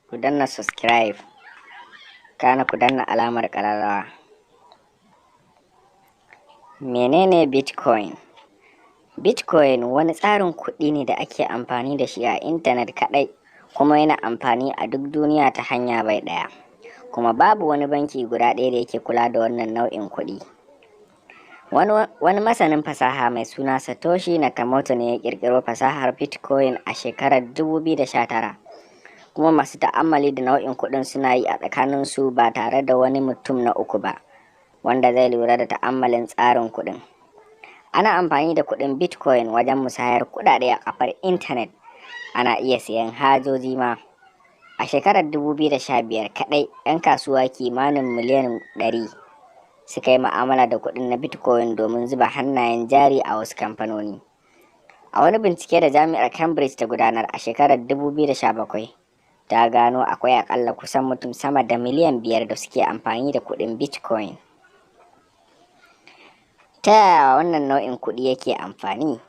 ku danna subscribe, kana ku danna alamar ƙararrawa. Menene Bitcoin? Bitcoin wani tsarin kuɗi ne da ake amfani da shi a intanet kaɗai, kuma yana amfani a duk duniya ta hanya bai ɗaya, kuma babu wani banki guda ɗaya da yake kula da wannan nau'in kuɗi. Wani masanin fasaha mai suna Satoshi Nakamoto ne ya ƙirƙiro fasahar Bitcoin a shekarar 2019, kuma masu ta'ammali da nau'in kuɗin suna yi a tsakaninsu ba tare da wani mutum na uku ba wanda zai lura da ta'ammalin tsarin kuɗin. Ana amfani da kuɗin Bitcoin wajen musayar kuɗaɗe a kafar intanet. Ana iya siyan hajoji ma. A shekarar 2015 kaɗai 'yan kasuwa kimanin miliyan 100 suka yi ma'amala da kuɗin na Bitcoin domin zuba hannayen jari a wasu kamfanoni. A wani bincike da jami'ar Cambridge ta gudanar a shekarar 2017, ta gano akwai akalla kusan mutum sama da miliyan 5 da suke amfani da kuɗin Bitcoin. Ta yaya wannan nau'in kuɗi yake amfani?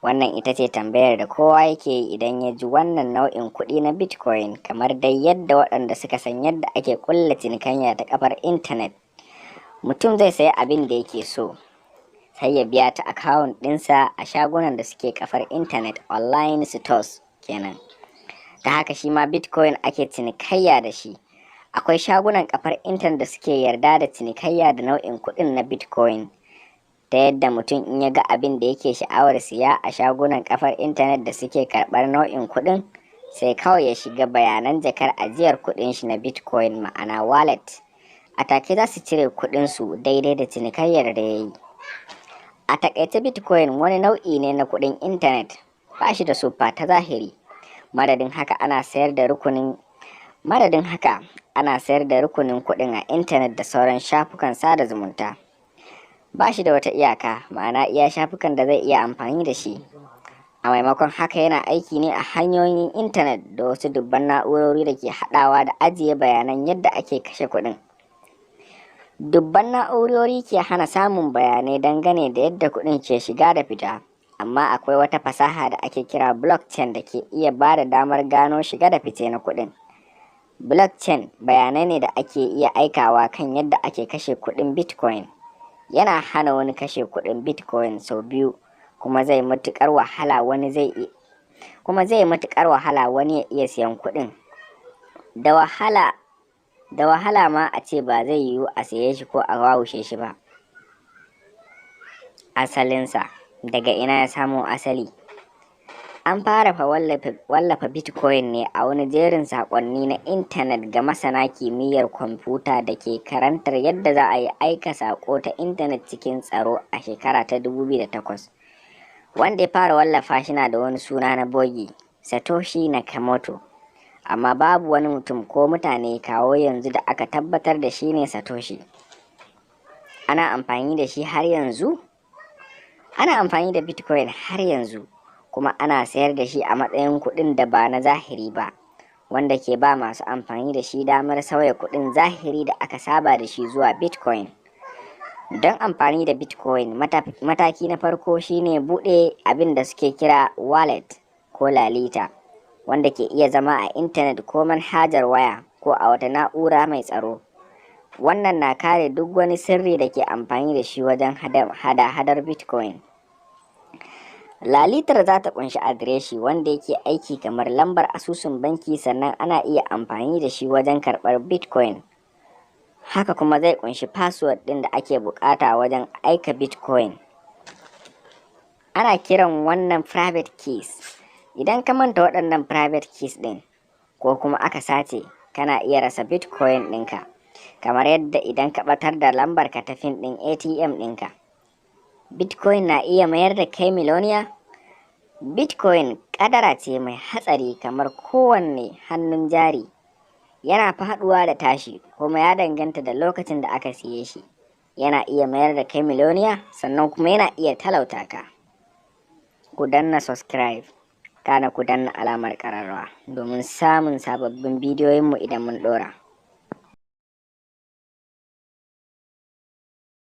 Wannan ita ce tambayar da kowa yake yi idan ya ji wannan nau'in kuɗi na Bitcoin, kamar dai yadda waɗanda suka san yadda ake ƙulla cinikayya ta kafar intanet. Mutum zai sayi abin da yake so, sai ya biya ta akawun ɗinsa a shagunan da suke kafar intanet, online stores kenan. Ta haka shi ma Bitcoin ake cinikayya da shi. Akwai shagunan kafar intanet da suke yarda da cinikayya da nau'in kuɗin na Bitcoin, ta yadda mutum in ya ga abin da yake sha'awar siya a shagunan kafar intanet da suke karɓar nau'in kuɗin, sai kawai ya shiga bayanan jakar ajiyar kuɗin shi na Bitcoin, ma'ana wallet. A take za su cire kuɗin su daidai da cinikayyar da ya yi. A takaice Bitcoin wani nau'i ne na kuɗin intanet, ba shi da siffa ta zahiri. Madadin haka ana sayar da rukunin kuɗin a intanet da sauran shafukan sada zumunta. Ba shi da wata iyaka, ma'ana iya shafukan da zai iya amfani da shi. A maimakon haka yana aiki ne a hanyoyin intanet da wasu dubban na'urori da ke haɗawa da ajiye bayanan yadda ake kashe kuɗin. Dubban na'urori ke hana samun bayanai dangane da yadda kuɗin ke shiga da fita, amma akwai wata fasaha da ake kira blockchain da ke iya ba da damar gano shiga da fice na kuɗin. Blockchain bayanai ne da ake iya aikawa kan yadda ake kashe kuɗin Bitcoin. Yana hana wani kashe kuɗin Bitcoin sau biyu, kuma zai matuƙar wahala wani ya iya siyan kuɗin. Da wahala ma a ce ba zai yiwu a saye shi ko a wawushe shi ba. Asalinsa, daga ina ya samo asali? An fara wallafa Bitcoin ne a wani jerin saƙonni na intanet ga masana kimiyyar kwamfuta da ke karantar yadda za a yi aika saƙo ta intanet cikin tsaro a shekara ta 2008. Wanda ya fara wallafa shi na da wani suna na bogi, Satoshi Nakamoto, amma babu wani mutum ko mutane kawo yanzu da aka tabbatar da shi ne Satoshi. Ana amfani da shi har yanzu? Ana amfani da Bitcoin har yanzu, kuma ana sayar da shi a matsayin kuɗin da ba na zahiri ba, wanda ke ba masu amfani da shi damar sauya kuɗin zahiri da aka saba da shi zuwa Bitcoin. Don amfani da Bitcoin, mataki na farko shine buɗe abin da suke kira wallet ko lalita, wanda ke iya zama a intanet ko manhajar waya ko a wata na'ura mai tsaro. Wannan na kare duk wani sirri da ke amfani da shi wajen hada-hadar Bitcoin. Lalitar za ta kunshi adireshi wanda yake aiki kamar lambar asusun banki, sannan ana iya amfani da shi wajen karɓar Bitcoin. Haka kuma zai kunshi password ɗin da ake bukata wajen aika Bitcoin. Ana kiran wannan private keys. Idan ka manta waɗannan private keys ɗin, ko kuma aka sace, kana iya rasa Bitcoin ɗinka, kamar yadda idan ka ɓatar da lambar ka ta pin ɗin ATM ɗinka. Bitcoin na iya mayar da kai miloniya? Bitcoin kadara ce mai hatsari kamar kowanne hannun jari. Yana faɗuwa da tashi, kuma ya danganta da lokacin da aka siye shi. Yana iya mayar da kai miloniya, sannan kuma yana iya talauta ka. Ku danna subscribe, kana ku danna alamar ƙararrawa domin samun sababbin bidiyoyinmu idan mun ɗora.